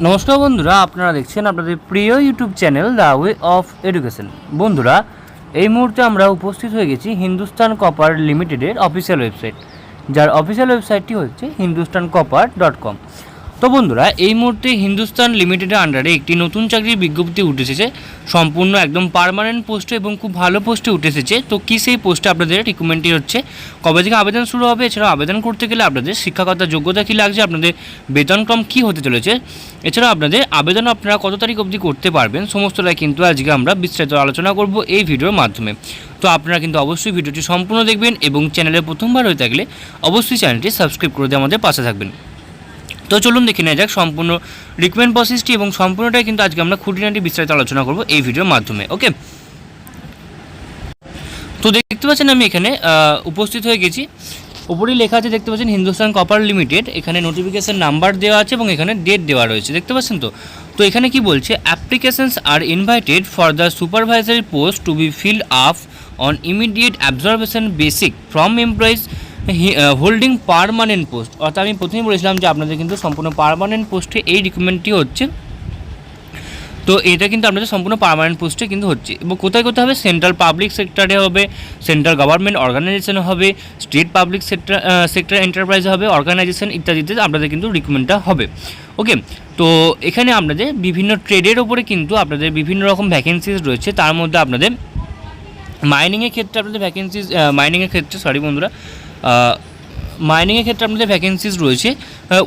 নমস্কার বন্ধুরা, আপনারা দেখছেন আপনাদের প্রিয় YouTube channel the way of education. বন্ধুরা, এই মুহূর্তে আমরা উপস্থিত হয়ে গেছি হিন্দুস্তান কপার লিমিটেডের অফিসিয়াল ওয়েবসাইট, যার অফিসিয়াল ওয়েবসাইটটি হচ্ছে hindustancopper.com। তো বন্ধুরা, এই মুহূর্তে হিন্দুস্তান লিমিটেডের আন্ডারে একটি নতুন চাকরির বিজ্ঞপ্তি উঠে এসেছে, সম্পূর্ণ একদম পার্মানেন্ট পোস্টে এবং খুব ভালো পোস্টে উঠে এসেছে। তো কী সেই পোস্টে আপনাদের রিক্রুটমেন্টটি হচ্ছে, কবে থেকে আবেদন শুরু হবে, এছাড়াও আবেদন করতে গেলে আপনাদের শিক্ষাগত যোগ্যতা কী লাগছে, আপনাদের বেতনক্রম কী হতে চলেছে, এছাড়াও আপনাদের আবেদন আপনারা কত তারিখ অবধি করতে পারবেন, সমস্তটাই কিন্তু আজকে আমরা বিস্তারিত আলোচনা করব এই ভিডিওর মাধ্যমে। তো আপনারা কিন্তু অবশ্যই ভিডিওটি সম্পূর্ণ দেখবেন এবং চ্যানেলে প্রথমবার হয়ে থাকলে অবশ্যই চ্যানেলটি সাবস্ক্রাইব করে দিয়ে আমাদের পাশে থাকবেন। তো চলুন দেখে নেওয়া যাক সম্পূর্ণ রিক্রুটমেন্ট প্রসেসটি এবং সম্পূর্ণটাই কিন্তু আজকে আমরা খুঁটিনাটি বিস্তারিত আলোচনা করব এই ভিডিওর মাধ্যমে। ওকে, তো দেখতে পাচ্ছেন আমি এখানে উপস্থিত হয়ে গেছি। উপরেই লেখা আছে, দেখতে পাচ্ছেন হিন্দুস্তান কপার লিমিটেড, এখানে নোটিফিকেশন নাম্বার দেওয়া আছে এবং এখানে ডেট দেওয়া রয়েছে, দেখতে পাচ্ছেন। তো এখানে কি বলছে, applications are invited for the supervisory post to be filled up on immediate observation basis from employees holding permanent post. অর্থাৎ আমি প্রথমেই বলেছিলাম যে আপনাদের কিন্তু সম্পূর্ণ পারমানেন্ট পোস্টে এই রিক্রুটমেন্টটি হচ্ছে। তো এটা কিন্তু আপনাদের সম্পূর্ণ পার্মানেন্ট পোস্টে কিন্তু হচ্ছে এবং কোথায় কোথায় হবে, সেন্ট্রাল পাবলিক সেক্টরে হবে, সেন্ট্রাল গভর্নমেন্ট অর্গানাইজেশন হবে, স্টেট পাবলিক সেক্টর এন্টারপ্রাইজ হবে, অর্গানাইজেশন ইত্যাদিতে আপনাদের কিন্তু রিক্রুটমেন্টটা হবে। ওকে, তো এখানে আপনাদের বিভিন্ন ট্রেডের ওপরে কিন্তু আপনাদের বিভিন্ন রকম ভ্যাকেন্সিজ রয়েছে। তার মধ্যে আপনাদের মাইনিংয়ের ক্ষেত্রে আপনাদের ভ্যাকেন্সিজ মাইনিংয়ের ক্ষেত্রে আপনাদের ভ্যাকেন্সিজ রয়েছে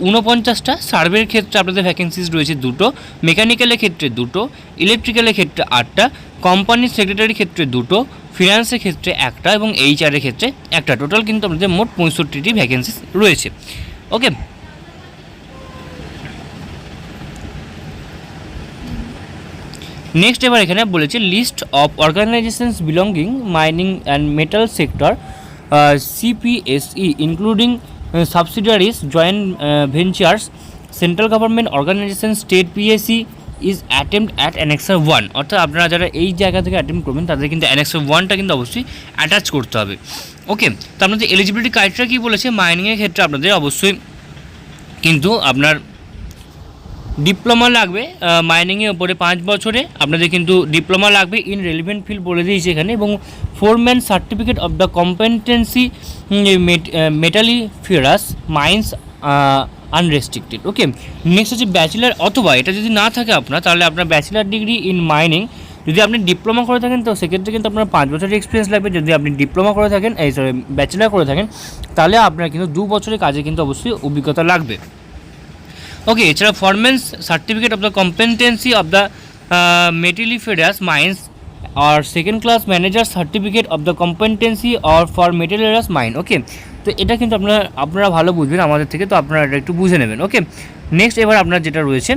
49টা, সার্ভের ক্ষেত্রে আপনাদের ভ্যাকেন্সিজ রয়েছে 2টো, মেকানিক্যালের ক্ষেত্রে 2টো, ইলেকট্রিক্যালের ক্ষেত্রে 8টা, কোম্পানির সেক্রেটারির ক্ষেত্রে 2টো, ফিনান্সের ক্ষেত্রে 1টা এবং এইচআরের ক্ষেত্রে 1টা। টোটাল কিন্তু আপনাদের মোট 65টি ভ্যাকেন্সিজ রয়েছে। ওকে, নেক্সট এবার এখানে বলেছে list of organisations belonging mining and metal sector CPSE including subsidiaries, joint ventures, central government organization, state PSE is attempt at annexure 1। অর্থাৎ আপনারা যারা এই জায়গা থেকে অ্যাটেম্প করবেন তাদের কিন্তু annexure 1টা কিন্তু অবশ্যই অ্যাটাচ করতে হবে। ওকে, তো আপনাদের এলিজিবিলিটি ক্রাইটেরিয়া কী বলেছে, মাইনিংয়ের ক্ষেত্রে আপনাদের অবশ্যই কিন্তু আপনার ডিপ্লোমা লাগবে, মাইনিংয়ের ওপরে 5 বছরে আপনাদের কিন্তু ডিপ্লোমা লাগবে ইন রেলিভেন্ট ফিল্ড বলে দিয়েছে এখানে, এবং foreman certificate of the competency metalliferous mines unrestricted. Okay, next হচ্ছে ব্যাচেলার, অথবা এটা যদি না থাকে আপনার, তাহলে আপনার ব্যাচেলার ডিগ্রি ইন মাইনিং, যদি আপনি ডিপ্লোমা করে থাকেন তো সেক্ষেত্রে কিন্তু আপনার 5 বছরের এক্সপিরিয়েন্স লাগবে। যদি আপনি ডিপ্লোমা করে থাকেন ব্যাচেলার করে থাকেন তাহলে আপনার কিন্তু 2 বছরের কাজে কিন্তু অবশ্যই অভিজ্ঞতা লাগবে। ওকে, এছাড়া foreman's certificate of the competency of the metalliferous mines আর second class manager certificate of the competency or for metalliferous mine. Okay, তো এটা কিন্তু আপনারা ভালো বুঝবেন আমাদের থেকে, তো আপনারা এটা একটু বুঝে নেবেন। ওকে, নেক্সট এবার আপনার যেটা রয়েছে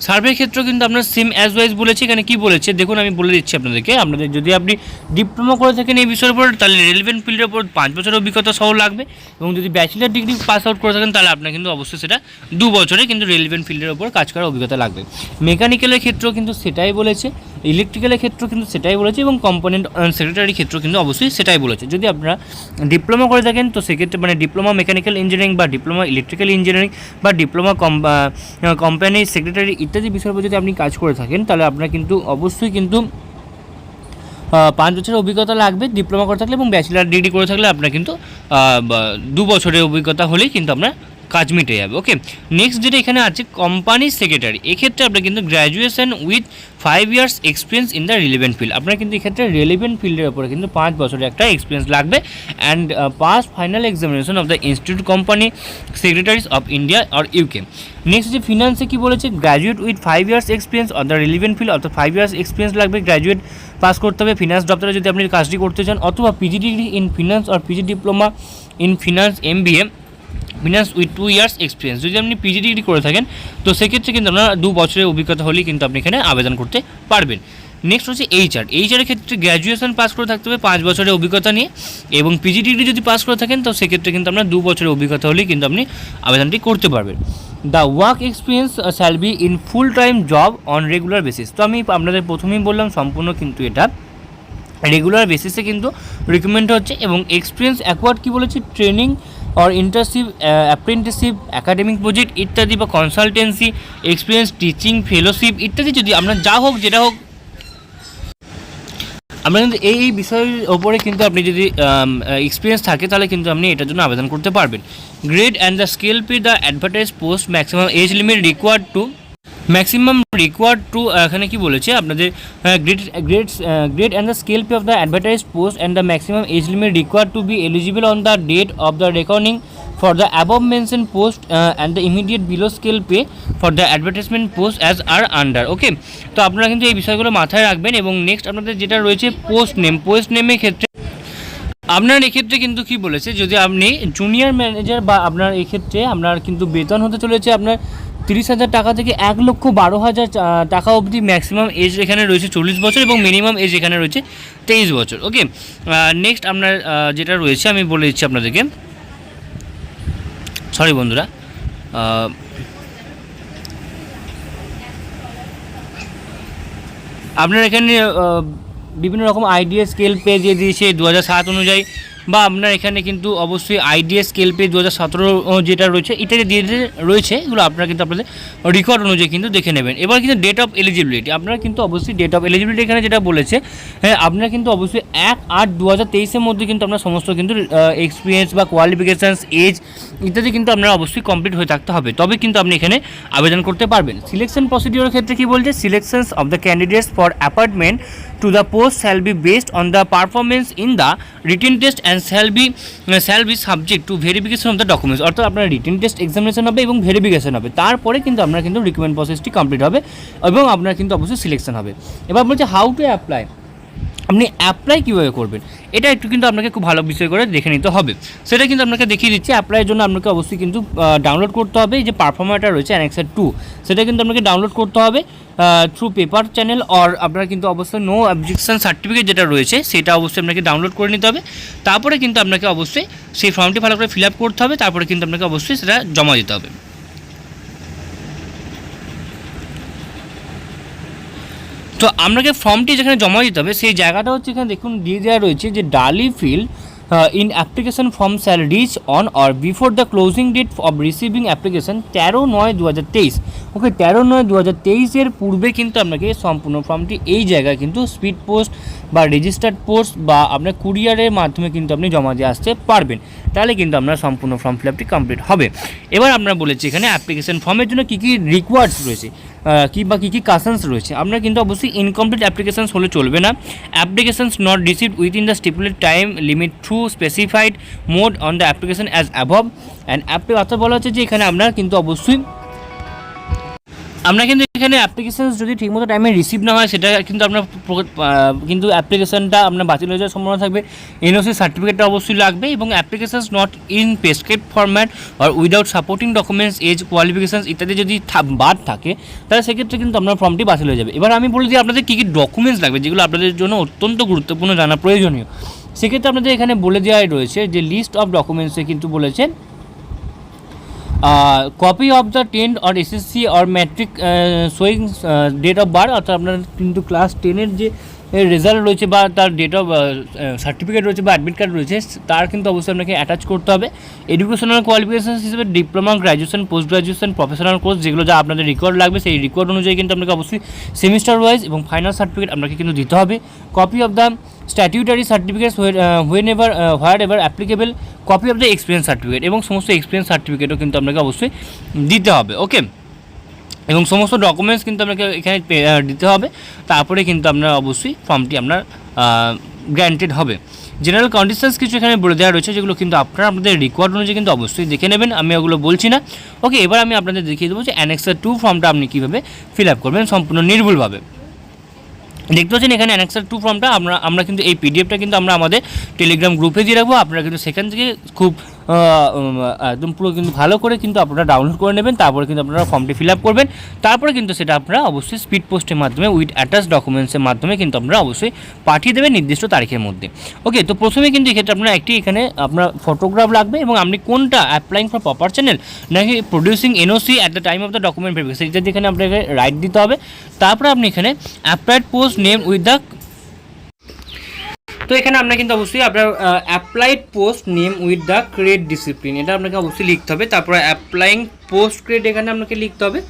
সার্ভের ক্ষেত্রেও কিন্তু আপনার সেম অ্যাজ ওয়াইজ বলেছে। এখানে কী বলেছে দেখুন, আমি বলে দিচ্ছি আপনাদেরকে। আপনাদের যদি আপনি ডিপ্লোমা করে থাকেন এই বিষয়ের উপর, তাহলে রেলিভেন্ট ফিল্ডের উপর 5 বছরের অভিজ্ঞতা সহ লাগবে, এবং যদি ব্যাচেলার ডিগ্রি পাস আউট করে থাকেন তাহলে আপনার কিন্তু অবশ্যই সেটা 2 বছরে কিন্তু রেলিভেন্ট ফিল্ডের উপর কাজ করার অভিজ্ঞতা লাগবে। মেকানিক্যালের ক্ষেত্রেও কিন্তু সেটাই বলেছে, ইলেকট্রিক্যালের ক্ষেত্রেও কিন্তু সেটাই বলেছে, এবং কম্পোনেন্ট সেক্রেটারির ক্ষেত্রেও কিন্তু অবশ্যই সেটাই বলেছে। যদি আপনারা ডিপ্লোমা করে থাকেন তো সেক্ষেত্রে মানে ডিপ্লোমা মেকানিক্যাল ইঞ্জিনিয়ারিং বা ডিপ্লোমা ইলেকট্রিক্যাল ইঞ্জিনিয়ারিং বা ডিপ্লোমা কোম্পানি সেক্রেটারি ইত্যাদি বিষয়ের উপর যদি আপনি কাজ করে থাকেন তাহলে আপনার কিন্তু অবশ্যই কিন্তু 5 বছরের অভিজ্ঞতা লাগবে ডিপ্লোমা করে থাকলে, এবং ব্যাচেলার ডিগ্রি করে থাকলে আপনার কিন্তু 2 বছরের অভিজ্ঞতা হলেই কিন্তু আপনার কাজ মিটে যাবে। ওকে, নেক্সট যেটা এখানে আছে কোম্পানি সেক্রেটারি, এক্ষেত্রে আপনার কিন্তু graduation with 5 years experience in the relevant field. আপনার কিন্তু এক্ষেত্রে রিলেভেন্ট ফিল্ডের উপরে কিন্তু 5 বছরের একটা এক্সপিরিয়েন্স লাগবে, and pass final examination of the institute company secretaries of India আর ইউকে। নেক্সট যে ফিনান্সে কী বলেছে, graduate with 5 years experience on the relevant field, অর্থাৎ 5 ইয়ার্স এক্সপিরিয়েন্স লাগবে, গ্র্যাজুয়েট পাস করতে হবে ফিনান্স দপ্তরে যদি আপনি কাজটি করতে চান, অথবা পিজি ডিগ্রি ইন ফিনান্স আর PG diploma in finance MBA finance with 2 years experience. যদি আপনি পিজি ডিগ্রি করে থাকেন তো সেক্ষেত্রে কিন্তু আপনার 2 বছরের অভিজ্ঞতা হলেই কিন্তু আপনি এখানে আবেদন করতে পারবেন। নেক্সট হচ্ছে এইচআরের ক্ষেত্রে গ্র্যাজুয়েশন পাস করে থাকতে হবে 5 বছরের অভিজ্ঞতা নিয়ে, এবং পিজি ডিগ্রি যদি পাস করে থাকেন তো সেক্ষেত্রে কিন্তু আপনার 2 বছরের অভিজ্ঞতা হলেই কিন্তু আপনি আবেদনটি করতে পারবেন। The work experience shall be in full time job on regular basis. তো আমি আপনাদের প্রথমেই বললাম সম্পূর্ণ কিন্তু এটা রেগুলার বেসিসে কিন্তু রিকমেন্ড হচ্ছে, এবং এক্সপিরিয়েন্স অ্যাকোয়ার্ড কী বলেছি, training or internship, apprenticeship, academic project ইত্যাদি বা কনসালটেন্সি, এক্সপিরিয়েন্স, টিচিং, ফেলোশিপ ইত্যাদি যদি আপনার যা হোক যেটা হোক, আমরা কিন্তু এই বিষয়ের ওপরে কিন্তু আপনি যদি এক্সপিরিয়েন্স থাকে তাহলে কিন্তু আপনি এটার জন্য আবেদন করতে পারবেন। Grade and the scale pay the advertise post maximum age limit required to এখানে কি বলেছে আপনাদের grade and the scale pay of the advertise post and the maximum age limit required to be eligible on the date of the recording for the above mentioned post and the immediate below scale pay for the advertisement post as are under. ওকে, তো আপনারা কিন্তু এই বিষয়গুলো মাথায় রাখবেন। এবং next আপনাদের যেটা রয়েছে পোস্ট নেমের ক্ষেত্রে আপনার এক্ষেত্রে কিন্তু কি বলেছে, যদি আপনি জুনিয়র ম্যানেজার বা আপনার এক্ষেত্রে আপনার কিন্তু বেতন হতে চলেছে আপনার 30,000 টাকা থেকে 1,12,000 টাকা অবধি। ম্যাক্সিমাম এজ এখানে রয়েছে 40 বছর এবং মিনিমাম এজ এখানে রয়েছে 23 বছর। ওকে, নেক্সট আপনার যেটা রয়েছে আমি বলে দিচ্ছি আপনাদেরকে, সরি বন্ধুরা, আপনার এখানে বিভিন্ন রকম আইডিয়া স্কেল পে দিয়ে দিয়েছে 2007 অনুযায়ী, বা আপনার এখানে কিন্তু অবশ্যই আইডিয়া স্কেল পে 2017 যেটা রয়েছে ইত্যাদি দিয়ে রয়েছে। এগুলো আপনারা কিন্তু আপনাদের রেকর্ড অনুযায়ী কিন্তু দেখে নেবেন। এবার কিন্তু ডেট অফ এলিজিবিলিটি, আপনারা কিন্তু অবশ্যই ডেট অফ এলিজিবিলিটি এখানে যেটা বলেছে, হ্যাঁ আপনারা কিন্তু অবশ্যই 1/8/2023 মধ্যে কিন্তু আপনার সমস্ত কিন্তু এক্সপিরিয়েন্স বা কোয়ালিফিকেশানস, এজ ইত্যাদি কিন্তু আপনারা অবশ্যই কমপ্লিট হয়ে থাকতে হবে, তবে কিন্তু আপনি এখানে আবেদন করতে পারবেন। সিলেকশন প্রসিডিওরের ক্ষেত্রে কী বলছে, selections of the candidates for appointment to the post shall be based on the performance in the written test and shall be subject to verification of the documents। অর্থাৎ আপনার রিটেন টেস্ট এক্সামিনেশন হবে এবং verification হবে, তারপরে কিন্তু আপনার কিন্তু recruitment প্রসেসটি কমপ্লিট হবে এবং আপনার কিন্তু অবশ্যই সিলেকশন হবে। এবার বলছে হাউ টু অ্যাপ্লাই, আপনি অ্যাপ্লাই কীভাবে করবেন এটা একটু কিন্তু আপনাকে খুব ভালো বিষয় করে দেখে নিতে হবে। সেটা কিন্তু আপনাকে দেখিয়ে দিচ্ছি। অ্যাপ্লাইয়ের জন্য আপনাকে অবশ্যই কিন্তু ডাউনলোড করতে হবে, এই যে পারফর্মারটা রয়েছে অ্যানেক্সার 2, সেটা কিন্তু আপনাকে ডাউনলোড করতে হবে থ্রু পেপার চ্যানেল। অর আপনার কিন্তু অবশ্যই নো অবজেকশন সার্টিফিকেট যেটা রয়েছে সেটা অবশ্যই আপনাকে ডাউনলোড করে নিতে হবে। তারপরে কিন্তু আপনাকে অবশ্যই সেই ফর্মটি ভালো করে ফিল আপ করতে হবে, তারপরে কিন্তু আপনাকে অবশ্যই সেটা জমা দিতে হবে। তো আপনাকে ফর্মটি যেখানে জমা দিতে হবে সেই জায়গাটা হচ্ছে এখানে দেখুন দিয়ে দেওয়া রয়েছে যে ডালি feel in application form shall reach on or before the closing date of receiving application 13/9/2023। ওকে, 13/9/2023 এর পূর্বে কিন্তু আপনাকে সম্পূর্ণ ফর্মটি এই জায়গায় কিন্তু স্পিড পোস্ট বা রেজিস্টার্ড পোস্ট বা আপনার কুরিয়ারের মাধ্যমে কিন্তু আপনি জমা দিয়ে আসতে পারবেন, তাহলে কিন্তু আপনার সম্পূর্ণ ফর্ম ফিল আপটি কমপ্লিট হবে। এবার আমরা বলেছি এখানে অ্যাপ্লিকেশন ফর্মের জন্য কী কী রিকোয়ার্ডস রয়েছে কী কী কাশনস রয়েছে। আপনার কিন্তু অবশ্যই ইনকমপ্লিট অ্যাপ্লিকেশানস হলে চলবে না। Applications not received within the stipulate time limit through specified mode on the application as above and অর্থাৎ বলা হচ্ছে যে এখানে আপনার কিন্তু অবশ্যই আমরা কিন্তু এখানে অ্যাপ্লিকেশান যদি ঠিকমতো টাইমে রিসিভ না হয় সেটা কিন্তু আপনার কিন্তু অ্যাপ্লিকেশানটা আপনার বাতিল হয়ে যাওয়ার সম্ভাবনা থাকবে। এনওসি সার্টিফিকেটটা অবশ্যই লাগবে এবং applications not in prescribed format আর without supporting documents, age, qualifications ইত্যাদি যদি বাদ থাকে তাহলে সেক্ষেত্রে কিন্তু আপনার ফর্মটি বাতিল হয়ে যাবে। এবার আমি বলে দিই আপনাদের কী কী ডকুমেন্টস লাগবে যেগুলো আপনাদের জন্য অত্যন্ত গুরুত্বপূর্ণ জানা প্রয়োজনীয়। সেক্ষেত্রে আপনাদের এখানে বলে দেওয়াই রয়েছে যে লিস্ট অফ ডকুমেন্টসে কিন্তু বলেছে copy of the 10 or SSC or matric showing date of birth, অর্থাৎ আপনার কিন্তু ক্লাস 10-এর যে রেজাল্ট রয়েছে বা তার ডেট অফ সার্টিফিকেট রয়েছে বা অ্যাডমিট কার্ড রয়েছে তার কিন্তু অবশ্যই আপনাকে অ্যাটাচ করতে হবে। এডুকেশনাল কোয়ালিফিকেশন হিসেবে diploma, graduation, post graduation, professional course যেগুলো যা আপনাদের রেকর্ড লাগবে সেই রেকর্ড অনুযায়ী কিন্তু আপনাকে অবশ্যই সেমিস্টার ওয়াইজ এবং ফাইনাল সার্টিফিকেট আপনাকে কিন্তু দিতে হবে। Copy of the statutory certificates where ever applicable, copy of the experience certificate এবং সমস্ত এক্সপিরিয়েন্স সার্টিফিকেটও কিন্তু আপনাকে অবশ্যই দিতে হবে। ওকে, এবং সমস্ত ডকুমেন্টস কিন্তু আপনাকে এখানে দিতে হবে, তারপরে কিন্তু আপনার অবশ্যই ফর্মটি আপনার গ্র্যান্টেড হবে। জেনারেল কন্ডিশনস কিছু এখানে বলে দেওয়া রয়েছে যেগুলো কিন্তু আপনারা আপনাদের রিকোয়ার্ড অনুযায়ী কিন্তু অবশ্যই দেখে নেবেন, আমি ওগুলো বলছি না। ওকে, এবার আমি আপনাদের দেখিয়ে দেবো যে অ্যানেক্সার 2 ফর্মটা আপনি কীভাবে ফিল আপ করবেন সম্পূর্ণ নির্ভুলভাবে। দেখতে পাচ্ছেন এখানে অ্যানেক্সার 2 ফর্মটা আমরা কিন্তু এই পিডিএফটা কিন্তু আমরা আমাদের টেলিগ্রাম গ্রুপে দিয়ে রাখবো, আপনারা কিন্তু সেখান থেকে খুব একদম পুরো কিন্তু ভালো করে কিন্তু আপনারা ডাউনলোড করে নেবেন, তারপরে কিন্তু আপনারা ফর্মটি ফিল আপ করবেন, তারপরে কিন্তু সেটা আপনারা অবশ্যই স্পিড পোস্টের মাধ্যমে উইথ অ্যাটাচ ডকুমেন্টসের মাধ্যমে কিন্তু আপনারা অবশ্যই পাঠিয়ে দেবেন নির্দিষ্ট তারিখের মধ্যে। ওকে, তো প্রথমে কিন্তু এক্ষেত্রে আপনার একটি এখানে আপনার ফটোগ্রাফ লাগবে এবং আপনি কোনটা অ্যাপ্লাইং ফর প্রপার চ্যানেল নাকি producing NOC at the time of the document verification ইত্যাদি এখানে আপনাকে রাইট দিতে হবে। তারপরে আপনি এখানে applied post name with the তো এখানে আপনার কিন্তু অবশ্যই আপনার applied post name with the grade discipline, এটা আপনাকে অবশ্যই লিখতে হবে। তারপরে অ্যাপ্লাইং পোস্ট গ্রেড এখানে আপনাকে লিখতে হবে।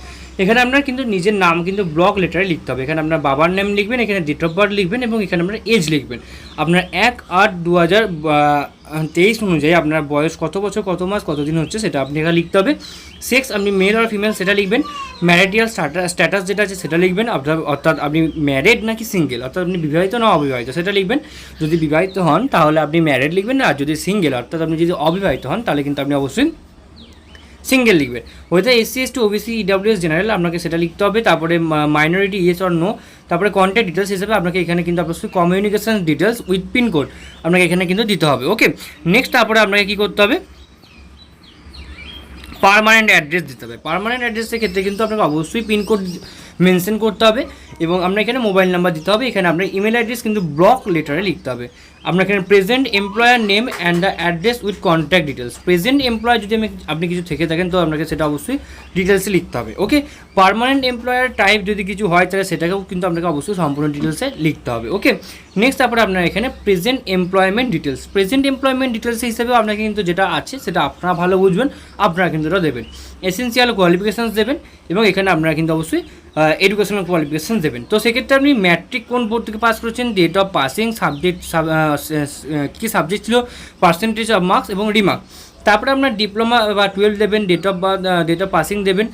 এখানে আপনার কিন্তু নিজের নাম কিন্তু ব্লক লেটারে লিখতে হবে। এখানে আপনার বাবার নেম লিখবেন, এখানে ডেট অফ বার্থ লিখবেন এবং এখানে আপনার এজ লিখবেন। আপনার 1/8/2023 অনুযায়ী আপনার বয়স কত বছর কত মাস কত দিন হচ্ছে সেটা আপনি এখানে লিখতে হবে। সেক্স আপনি মেল আর ফিমেল সেটা লিখবেন। ম্যারিটাল স্ট্যাটাস যেটা আছে সেটা লিখবেন, অর্থাৎ আপনি ম্যারিড নাকি সিঙ্গেল, অর্থাৎ আপনি বিবাহিত না অবিবাহিত সেটা লিখবেন। যদি বিবাহিত হন তাহলে আপনি ম্যারিড লিখবেন, আর যদি সিঙ্গেল অর্থাৎ আপনি যদি অবিবাহিত হন তাহলে কিন্তু আপনি অবশ্যই সিঙ্গেল লিখবেন। ওইটা SC ST OBC EWS general আপনাকে সেটা লিখতে হবে। তারপরে মাইনরিটি ইয়েস অর নো। তারপরে কন্ট্যাক্ট ডিটেলস হিসেবে আপনাকে এখানে কিন্তু অবশ্যই কমিউনিকেশন ডিটেলস উইথ পিনকোড আপনাকে এখানে কিন্তু দিতে হবে। ওকে, নেক্সট তারপরে আপনাকে কী করতে হবে, পার্মানেন্ট অ্যাড্রেস দিতে হবে। পার্মানেন্ট অ্যাড্রেসের ক্ষেত্রে কিন্তু আপনাকে অবশ্যই পিনকোড মেনশন করতে হবে এবং আপনার এখানে মোবাইল নাম্বার দিতে হবে। এখানে আপনার ইমেল অ্যাড্রেস কিন্তু ব্লক লেটারে লিখতে হবে। আপনার এখানে present employer name and the address with contact details. Present employer যদি আপনি কিছু থেকে থাকেন তো আপনাকে সেটা অবশ্যই ডিটেলসে লিখতে হবে। ওকে, পার্মানেন্ট এমপ্লয়ার টাইপ যদি কিছু হয় তাহলে সেটাকেও কিন্তু আপনাকে অবশ্যই সম্পূর্ণ ডিটেলসে লিখতে হবে। ওকে, নেক্সট তারপরে আপনার এখানে present employment details. Present employment details হিসেবেও আপনাকে কিন্তু যেটা আছে সেটা আপনারা ভালো বুঝবেন, আপনারা কিন্তু এটা দেবেন। এসেন্সিয়াল কোয়ালিফিকেশানস দেবেন এবং এখানে আপনারা কিন্তু অবশ্যই এডুকেশনাল কোয়ালিফিকেশান দেবেন। তো সেক্ষেত্রে আপনি ম্যাট্রিক কোন বোর্ড থেকে পাস করেছেন, ডেট অফ পাসিং, সাবজেক্ট কী সাবজেক্ট ছিল, পার্সেন্টেজ অফ মার্কস এবং রিমার্ক। তারপরে আপনার ডিপ্লোমা বা 12 দেবেন, ডেট অফ পাসিং দেবেন,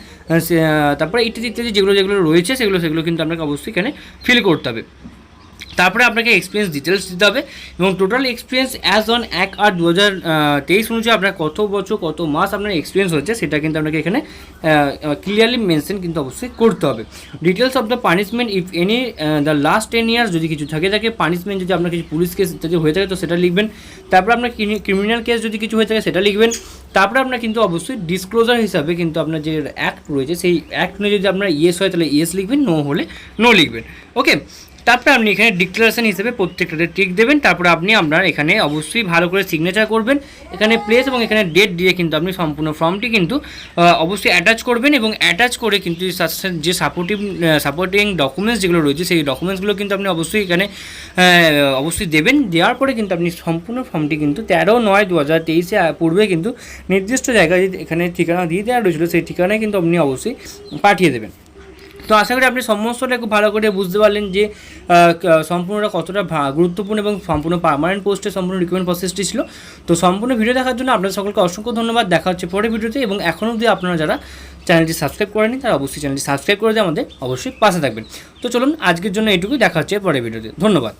তারপরে ইত্যাদি ইত্যাদি যেগুলো রয়েছে সেগুলো কিন্তু আপনাকে অবশ্যই এখানে ফিল করতে হবে। তারপরে আপনাকে এক্সপিরিয়েন্স ডিটেলস দিতে হবে এবং টোটাল এক্সপিরিয়েন্স অ্যাজ অন 1/8/2023 অনুযায়ী আপনার কত বছর কত মাস আপনার এক্সপিরিয়েন্স হচ্ছে সেটা কিন্তু আপনাকে এখানে ক্লিয়ারলি মেনশন কিন্তু অবশ্যই করতে হবে। Details of the punishment if any the last 10 years, যদি কিছু থাকে পানিশমেন্ট যদি আপনার কিছু পুলিশ কেস যদি হয়ে থাকে তো সেটা লিখবেন। তারপরে আপনার ক্রিমিনাল কেস যদি কিছু হয়ে থাকে সেটা লিখবেন। তারপরে আপনার কিন্তু অবশ্যই ডিসক্লোজার হিসাবে কিন্তু আপনার যে অ্যাক্ট রয়েছে সেই অ্যাক্ট নিয়ে যদি আপনার ইয়েস হয় তাহলে ইয়েস লিখবেন, নো হলে নো লিখবেন। ওকে, তারপরে আপনি এখানে ডিক্লারেশন হিসেবে প্রত্যেকটাতে টিক দেবেন। তারপরে আপনি আপনার এখানে অবশ্যই ভালো করে সিগনেচার করবেন, এখানে প্লেস এবং এখানে ডেট দিয়ে কিন্তু আপনি সম্পূর্ণ ফর্মটি কিন্তু অবশ্যই অ্যাটাচ করবেন এবং অ্যাটাচ করে কিন্তু যে সাপোর্টিং ডকুমেন্টস যেগুলো রয়েছে সেই ডকুমেন্টসগুলো কিন্তু আপনি অবশ্যই এখানে অবশ্যই দেবেন। দেওয়ার পরে কিন্তু আপনি সম্পূর্ণ ফর্মটি কিন্তু 13/9/2023 পূর্বে কিন্তু নির্দিষ্ট জায়গায় এখানে ঠিকানা দিয়ে দেওয়া রয়েছিল সেই ঠিকানায় কিন্তু আপনি অবশ্যই পাঠিয়ে দেবেন। তো আশা করি আপনি সমস্তটা খুব ভালো করে বুঝতে পারলেন যে সম্পূর্ণটা কতটা গুরুত্বপূর্ণ এবং সম্পূর্ণ পার্মানেন্ট পোস্টের সম্পূর্ণ রিক্রুটমেন্ট প্রসেসটি ছিল। তো সম্পূর্ণ ভিডিও দেখার জন্য আপনাদের সকলকে অসংখ্য ধন্যবাদ। দেখা হচ্ছে পরের ভিডিওতে এবং এখনও অবধি আপনারা যারা চ্যানেলটি সাবস্ক্রাইব করেনি তারা অবশ্যই চ্যানেলটি সাবস্ক্রাইব করে দিয়ে আমাদের অবশ্যই পাশে থাকবেন। তো চলুন আজকের জন্য এইটুকুই, দেখা হচ্ছে পরের ভিডিওতে। ধন্যবাদ।